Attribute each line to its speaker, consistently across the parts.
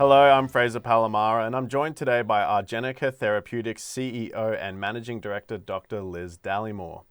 Speaker 1: Hello, I'm Fraser Palamara, and I'm joined today by Argenica Therapeutics CEO and Managing Director Dr. Liz Dallimore.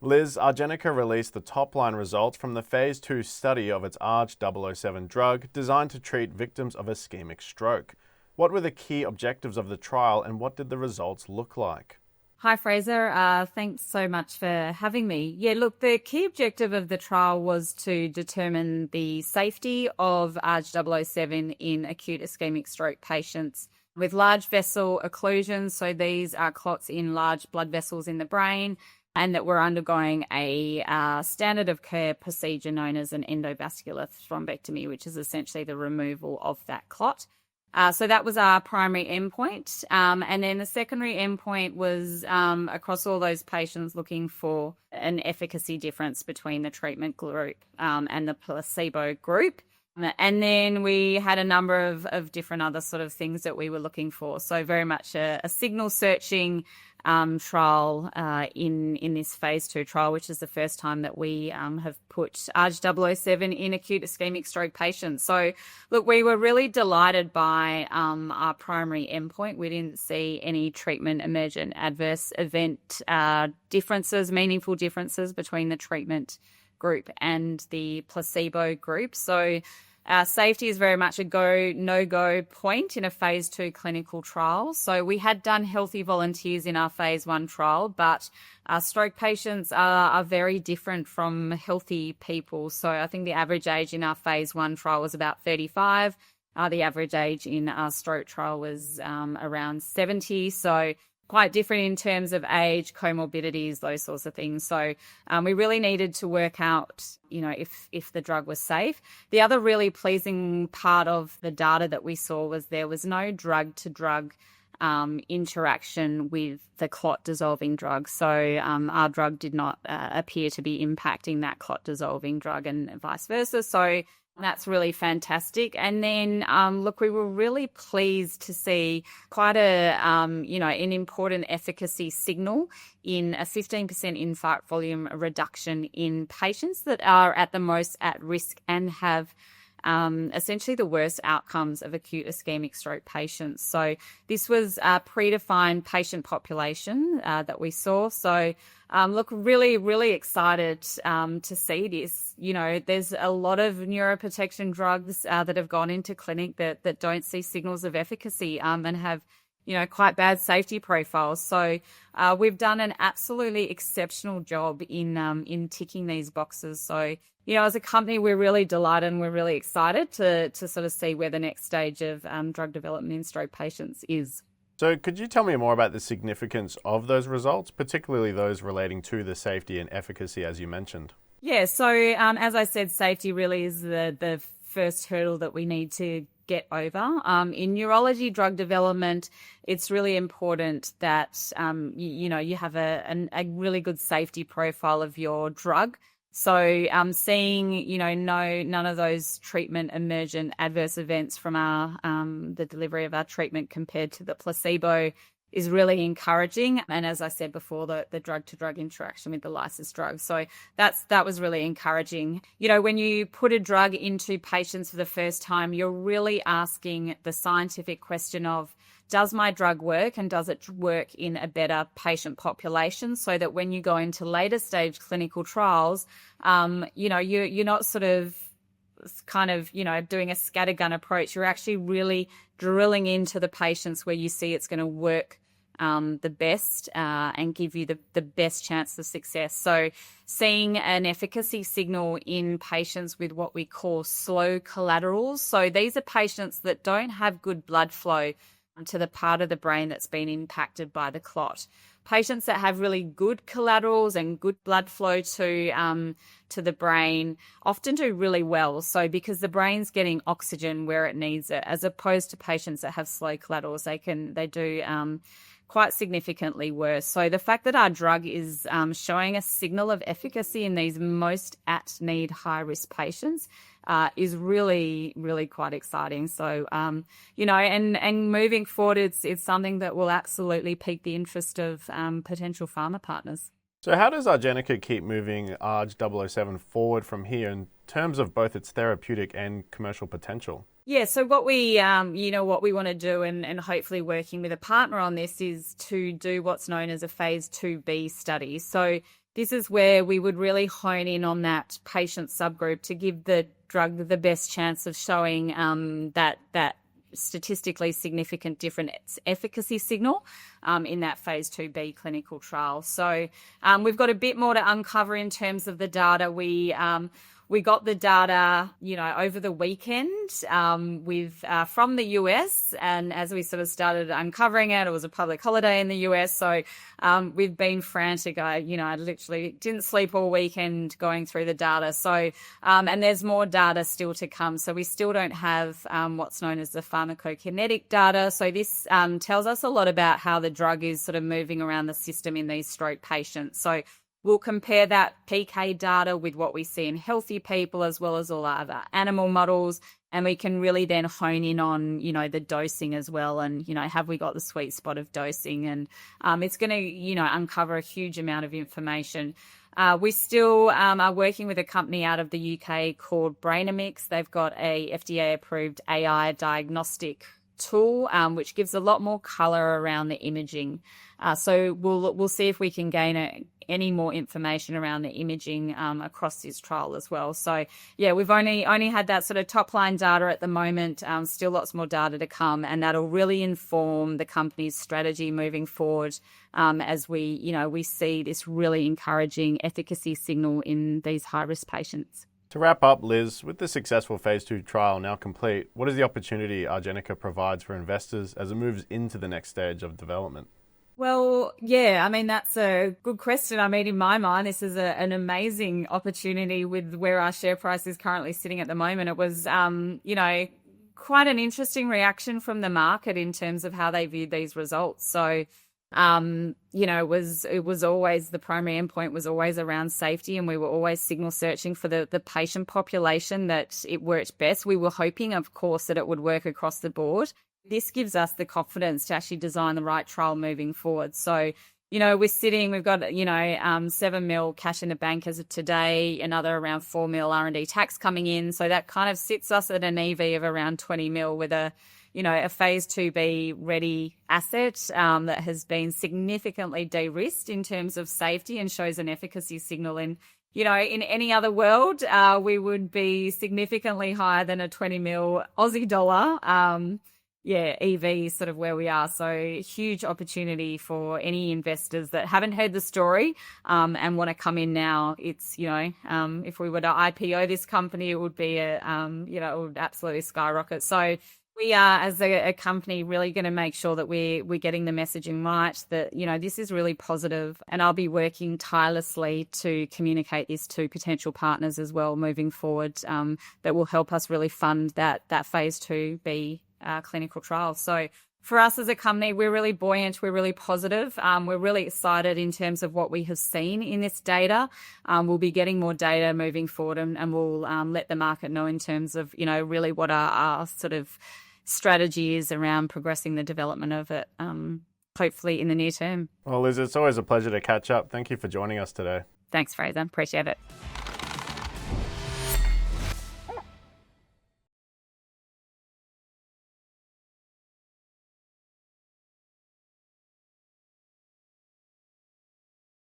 Speaker 1: Liz, Argenica released the top-line results from the Phase 2 study of its ARG-007 drug designed to treat victims of ischemic stroke. What were the key objectives of the trial, and what did the results look like?
Speaker 2: Hi, Fraser. Thanks so much for having me. Yeah, look, the key objective of the trial was to determine the safety of ARG-007 in acute ischemic stroke patients with large vessel occlusions. So these are clots in large blood vessels in the brain and that were undergoing a standard of care procedure known as an endovascular thrombectomy, which is essentially the removal of that clot. So that was our primary endpoint. And then the secondary endpoint was across all those patients looking for an efficacy difference between the treatment group and the placebo group. And then we had a number of different other sort of things that we were looking for. So very much a signal searching trial in this phase 2 trial, which is the first time that we have put ARG-007 in acute ischemic stroke patients. So look, we were really delighted by our primary endpoint. We didn't see any treatment emergent adverse event differences, meaningful differences between the treatment group and the placebo group. So safety is very much a go, no-go point in a phase 2 clinical trial. So we had done healthy volunteers in our phase 1 trial, but stroke patients are very different from healthy people. So I think the average age in our phase 1 trial was about 35. The average age in our stroke trial was around 70. So quite different in terms of age, comorbidities, those sorts of things. So we really needed to work out, if the drug was safe. The other really pleasing part of the data that we saw was there was no drug-to-drug interaction with the clot-dissolving drug. So our drug did not appear to be impacting that clot-dissolving drug and vice versa. So that's really fantastic. And then, look, we were really pleased to see quite an important efficacy signal in a 15% infarct volume reduction in patients that are at the most at risk and have essentially the worst outcomes of acute ischemic stroke patients. So this was a predefined patient population that we saw. So look, really, really excited to see this. There's a lot of neuroprotection drugs that have gone into clinic that don't see signals of efficacy and have quite bad safety profiles. So we've done an absolutely exceptional job in ticking these boxes. So, as a company, we're really delighted and we're really excited to sort of see where the next stage of drug development in stroke patients is.
Speaker 1: So could you tell me more about the significance of those results, particularly those relating to the safety and efficacy, as you mentioned?
Speaker 2: Yeah, so as I said, safety really is the first hurdle that we need to get over. In neurology drug development, it's really important that, you have a really good safety profile of your drug. So seeing, none of those treatment emergent adverse events from the delivery of our treatment compared to the placebo is really encouraging. And as I said before, the drug-to-drug interaction with the licensed drug. So that was really encouraging. When you put a drug into patients for the first time, you're really asking the scientific question of, does my drug work and does it work in a better patient population, so that when you go into later stage clinical trials, you're not sort of doing a scattergun approach. You're actually really drilling into the patients where you see it's going to work the best and give you the best chance of success. So seeing an efficacy signal in patients with what we call slow collaterals. So these are patients that don't have good blood flow to the part of the brain that's been impacted by the clot. Patients that have really good collaterals and good blood flow to the brain often do really well. So because the brain's getting oxygen where it needs it, as opposed to patients that have slow collaterals, they do quite significantly worse. So the fact that our drug is showing a signal of efficacy in these most at-need high-risk patients is really, really quite exciting. So, and moving forward, it's something that will absolutely pique the interest of potential pharma partners.
Speaker 1: So how does Argenica keep moving ARG-007 forward from here in terms of both its therapeutic and commercial potential?
Speaker 2: Yeah, so what we, what we want to do and hopefully working with a partner on this is to do what's known as a phase 2B study. So this is where we would really hone in on that patient subgroup to give the drug the best chance of showing that statistically significant different efficacy signal in that phase 2B clinical trial. So we've got a bit more to uncover in terms of the data. We got the data, over the weekend from the US, and as we sort of started uncovering it was a public holiday in the US, so we've been frantic. I literally didn't sleep all weekend going through the data. So, and there's more data still to come. So we still don't have what's known as the pharmacokinetic data. So this tells us a lot about how the drug is sort of moving around the system in these stroke patients. So we'll compare that PK data with what we see in healthy people as well as all our other animal models, and we can really then hone in on, the dosing as well, and, have we got the sweet spot of dosing? And it's going to, uncover a huge amount of information. We still are working with a company out of the UK called Brainomix. They've got a FDA-approved AI diagnostic tool, which gives a lot more color around the imaging. So we'll see if we can gain any more information around the imaging across this trial as well. So yeah, we've only had that sort of top line data at the moment. Still lots more data to come, and that'll really inform the company's strategy moving forward as we see this really encouraging efficacy signal in these high risk patients.
Speaker 1: To wrap up, Liz, with the successful phase 2 trial now complete, what is the opportunity Argenica provides for investors as it moves into the next stage of development?
Speaker 2: Well, yeah, that's a good question. In my mind, this is an amazing opportunity with where our share price is currently sitting at the moment. It was, quite an interesting reaction from the market in terms of how they viewed these results. So, it was always, the primary endpoint was always around safety, and we were always signal searching for the patient population that it worked best. We were hoping, of course, that it would work across the board. This gives us the confidence to actually design the right trial moving forward. So, we've got, 7 mil cash in the bank as of today, another around 4 mil R&D tax coming in. So that kind of sits us at an EV of around 20 mil with a phase 2B ready asset that has been significantly de-risked in terms of safety and shows an efficacy signal. And, in any other world, we would be significantly higher than a 20 mil Aussie dollar. EV is sort of where we are. So huge opportunity for any investors that haven't heard the story and want to come in now. It's, if we were to IPO this company, it would be it would absolutely skyrocket. So we are, as a company, really going to make sure that we're getting the messaging right, that, this is really positive. And I'll be working tirelessly to communicate this to potential partners as well moving forward, that will help us really fund that phase 2B clinical trial. So for us as a company, we're really buoyant, we're really positive, we're really excited in terms of what we have seen in this data. We'll be getting more data moving forward, and we'll let the market know in terms of, really what our sort of strategy is around progressing the development of it, hopefully in the near term.
Speaker 1: Well, Liz, it's always a pleasure to catch up. Thank you for joining us today.
Speaker 2: Thanks, Fraser. Appreciate it.